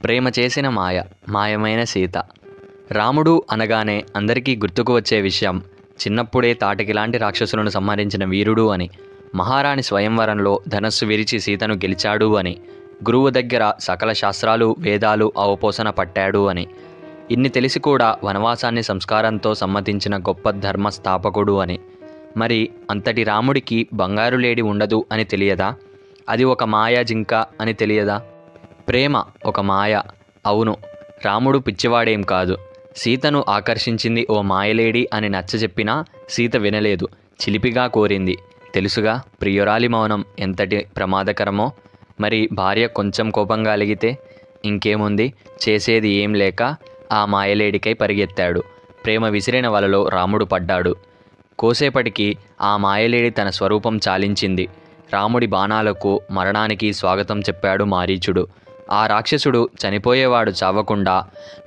ప్రేమ చేసిన మాయ, మాయమైన సీత. రాముడు అనగానే అందరికీ గుర్తుకు వచ్చే విషయం చిన్నప్పుడే తాటకిలాంటి రాక్షసులను సంహరించిన వీరుడు అని, మహారాణి స్వయంవరంలో ధనస్సు విరిచి సీతను గెలిచాడు అని, గురువు దగ్గర సకల శాస్త్రాలు వేదాలు అవపోసన పట్టాడు అని, ఇన్ని తెలిసి కూడా వనవాసాన్ని సంస్కారంతో సమ్మతించిన గొప్ప ధర్మస్థాపకుడు అని. మరి అంతటి రాముడికి బంగారు లేడి ఉండదు అని తెలియదా? అది ఒక మాయా జింక అని తెలియదా? ప్రేమ ఒక మాయ. అవును, రాముడు పిచ్చివాడేం కాదు. సీతను ఆకర్షించింది ఓ మాయలేడి అని నచ్చజెప్పినా సీత వినలేదు, చిలిపిగా కోరింది. తెలుసుగా ప్రియురాలి మౌనం ఎంతటి ప్రమాదకరమో. మరి భార్య కొంచెం కోపంగా అలిగితే ఇంకేముంది, చేసేది ఏం లేక ఆ మాయలేడికై పరిగెత్తాడు. ప్రేమ విసిరిన వలలో రాముడు పడ్డాడు. కోసేపటికి ఆ మాయలేడి తన స్వరూపం చాలించింది. రాముడి బాణాలకు మరణానికి స్వాగతం చెప్పాడు మారీచుడు. ఆ రాక్షసుడు చనిపోయేవాడు చావకుండా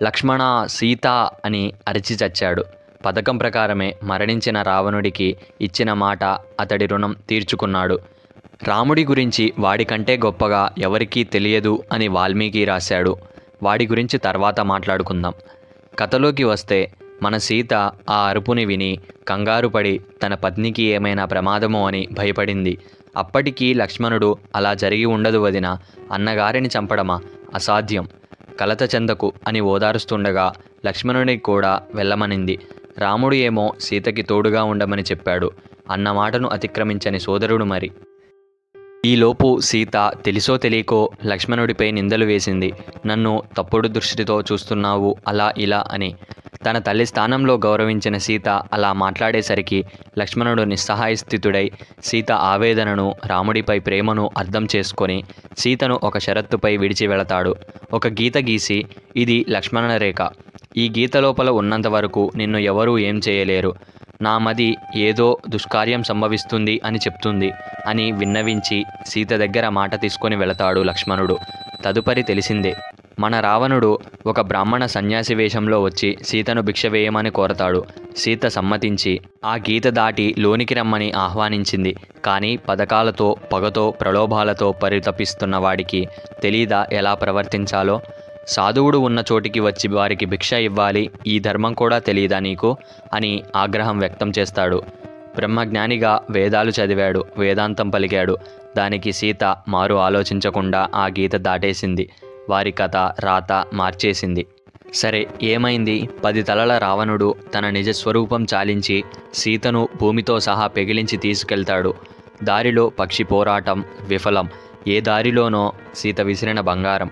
లక్ష్మణ సీత అని అరిచి చచ్చాడు. పథకం ప్రకారమే మరణించిన రావణుడికి ఇచ్చిన మాట అతడి రుణం తీర్చుకున్నాడు. రాముడి గురించి వాడికంటే గొప్పగా ఎవరికీ తెలియదు అని వాల్మీకి రాశాడు. వాడి గురించి తర్వాత మాట్లాడుకుందాం. కథలోకి వస్తే మన సీత ఆ అరుపుని విని కంగారుపడి తన పత్నికి ఏమైనా ప్రమాదమో అని భయపడింది. అప్పటికీ లక్ష్మణుడు అలా జరిగి ఉండదు వదిన, అన్నగారిని చంపడమా, అసాధ్యం, కలత చెందకు అని ఓదారుస్తుండగా లక్ష్మణుడికి కూడా వెళ్ళమనింది. రాముడు ఏమో సీతకి తోడుగా ఉండమని చెప్పాడు. అన్న మాటను అతిక్రమించని సోదరుడు మరి. ఈలోపు సీత తెలిసో తెలియకో లక్ష్మణుడిపై నిందలు వేసింది. నన్ను తప్పుడు దృష్టితో చూస్తున్నావు అలా ఇలా అని. తన తల్లి స్థానంలో గౌరవించిన సీత అలా మాట్లాడేసరికి లక్ష్మణుడు నిస్సహాయ స్థితుడై సీత ఆవేదనను, రాముడిపై ప్రేమను అర్థం చేసుకొని సీతను ఒక షరత్తుపై విడిచి వెళతాడు. ఒక గీత గీసి, ఇది లక్ష్మణ రేఖ, ఈ గీత లోపల ఉన్నంత వరకు నిన్ను ఎవరూ ఏం చేయలేరు, నా మది ఏదో దుష్కార్యం సంభవిస్తుంది అని చెప్తుంది అని విన్నవించి సీత దగ్గర మాట తీసుకొని వెళతాడు లక్ష్మణుడు. తదుపరి తెలిసిందే. మన రావణుడు ఒక బ్రాహ్మణ సన్యాసి వేషంలో వచ్చి సీతను భిక్ష వేయమని కోరతాడు. సీత సమ్మతించి ఆ గీత దాటి లోనికి రమ్మని ఆహ్వానించింది. కానీ పథకాలతో, పగతో, ప్రలోభాలతో పరితపిస్తున్న వాడికి తెలీదా ఎలా ప్రవర్తించాలో? సాధువుడు ఉన్న చోటికి వచ్చి వారికి భిక్ష ఇవ్వాలి, ఈ ధర్మం కూడా తెలీదా నీకు అని ఆగ్రహం వ్యక్తం చేస్తాడు. బ్రహ్మజ్ఞానిగా వేదాలు చదివాడు, వేదాంతం పలికాడు. దానికి సీత మారు ఆలోచించకుండా ఆ గీత దాటేసింది. వారి కథ రాత మార్చేసింది. సరే, ఏమైంది? 10 తలల రావణుడు తన నిజస్వరూపం చాలించి సీతను భూమితో సహా పెగిలించి తీసుకెళ్తాడు. దారిలో పక్షి పోరాటం విఫలం. ఏ దారిలోనో సీత విసిరిన బంగారం.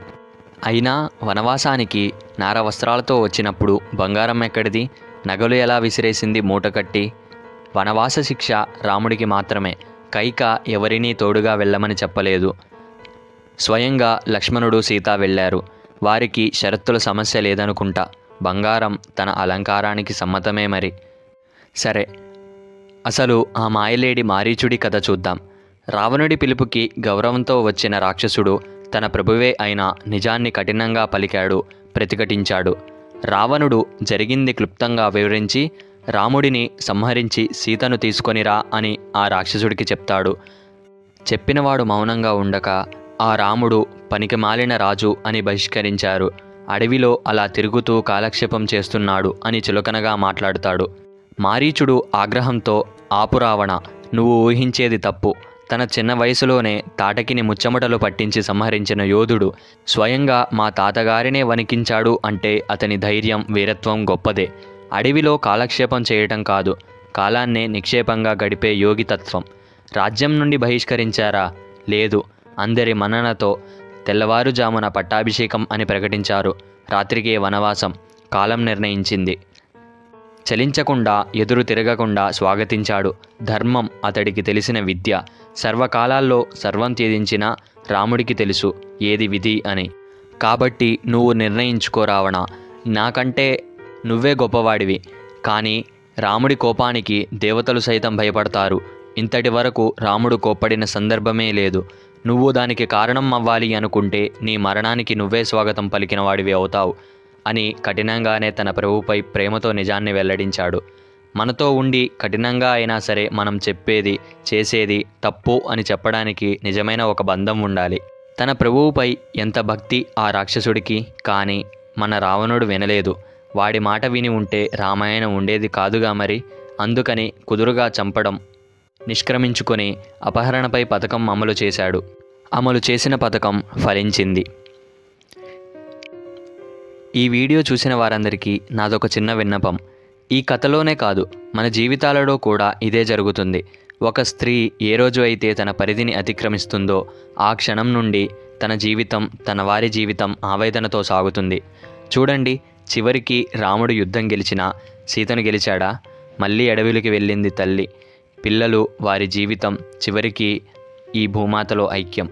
అయినా వనవాసానికి నార వస్త్రాలతో వచ్చినప్పుడు బంగారం ఎక్కడిది? నగలు ఎలా విసిరేసింది మూటకట్టి? వనవాస శిక్ష రాముడికి మాత్రమే. కైక ఎవరినీ తోడుగా వెళ్ళమని చెప్పలేదు. స్వయంగా లక్ష్మణుడు సీత వెళ్ళారు. వారికి షరతుల సమస్య లేదనుకుంటా. బంగారం తన అలంకారానికి సమ్మతమే మరి. సరే, అసలు ఆ మాయలేడి మారీచుడి కథ చూద్దాం. రావణుడి పిలుపుకి గౌరవంతో వచ్చిన రాక్షసుడు తన ప్రభువే అయిన నిజాన్ని కఠినంగా పలికాడు, ప్రతిఘటించాడు. రావణుడు జరిగింది క్లుప్తంగా వివరించి రాముడిని సంహరించి సీతను తీసుకొనిరా అని ఆ రాక్షసుడికి చెప్తాడు. చెప్పినవాడు మౌనంగా ఉండక ఆ రాముడు పనికిమాలిన రాజు అని బహిష్కరించారు. అడవిలో అలా తిరుగుతూ కాలక్షేపం చేస్తున్నాడు అని చులకనగా మాట్లాడుతాడు. మారీచుడు ఆగ్రహంతో, ఆపు రావణ, నువ్వు ఊహించేది తప్పు. తన చిన్న వయసులోనే తాటకిని ముచ్చమటలు పట్టించి సంహరించిన యోధుడు స్వయంగా మా తాతగారినే వణికించాడు అంటే అతని ధైర్యం, వీరత్వం గొప్పదే. అడవిలో కాలక్షేపం చేయటం కాదు, కాలాన్నే నిక్షేపంగా గడిపే యోగితత్వం. రాజ్యం నుండి బహిష్కరించారా? లేదు. అందరి మన్ననతో తెల్లవారుజామున పట్టాభిషేకం అని ప్రకటించారు. రాత్రికే వనవాసం కాలం నిర్ణయించింది. చలించకుండా, ఎదురు తిరగకుండా స్వాగతించాడు. ధర్మం అతడికి తెలిసిన విద్య. సర్వకాలాల్లో సర్వం త్యజించిన రాముడికి తెలుసు ఏది విధి అని. కాబట్టి నువ్వు నిర్ణయించుకో రావణ, నాకంటే నువ్వే గొప్పవాడివి. కానీ రాముడి కోపానికి దేవతలు సైతం భయపడతారు. ఇంతటి వరకు రాముడు కోప్పడిన సందర్భమే లేదు. నువ్వు దానికి కారణం అవ్వాలి అనుకుంటే నీ మరణానికి నువ్వే స్వాగతం పలికిన వాడివి అవుతావు అని కఠినంగానే తన ప్రభువుపై ప్రేమతో నిజాన్ని వెల్లడించాడు. మనతో ఉండి కఠినంగా అయినా సరే మనం చెప్పేది, చేసేది తప్పు అని చెప్పడానికి నిజమైన ఒక బంధం ఉండాలి. తన ప్రభువుపై ఎంత భక్తి ఆ రాక్షసుడికి. కానీ మన రావణుడు వినలేదు. వాడి మాట విని ఉంటే రామాయణం ఉండేది కాదుగా మరి. అందుకని కుదురుగా చంపడం నిష్క్రమించుకొని అపహరణపై పథకం అమలు చేశాడు. అమలు చేసిన పథకం ఫలించింది. ఈ వీడియో చూసిన వారందరికీ నాదొక చిన్న విన్నపం. ఈ కథలోనే కాదు, మన జీవితాలలో కూడా ఇదే జరుగుతుంది. ఒక స్త్రీ ఏ రోజు అయితే తన పరిధిని అతిక్రమిస్తుందో ఆ క్షణం నుండి తన జీవితం, తన వారి జీవితం ఆవేదనతో సాగుతుంది. చూడండి, చివరికి రాముడు యుద్ధం గెలిచినా సీతను గెలిచాడా? మళ్ళీ అడవిలోకి వెళ్ళింది తల్లి. పిల్లలు, వారి జీవితం చివరికి ఈ భూమాతలో ఐక్యం.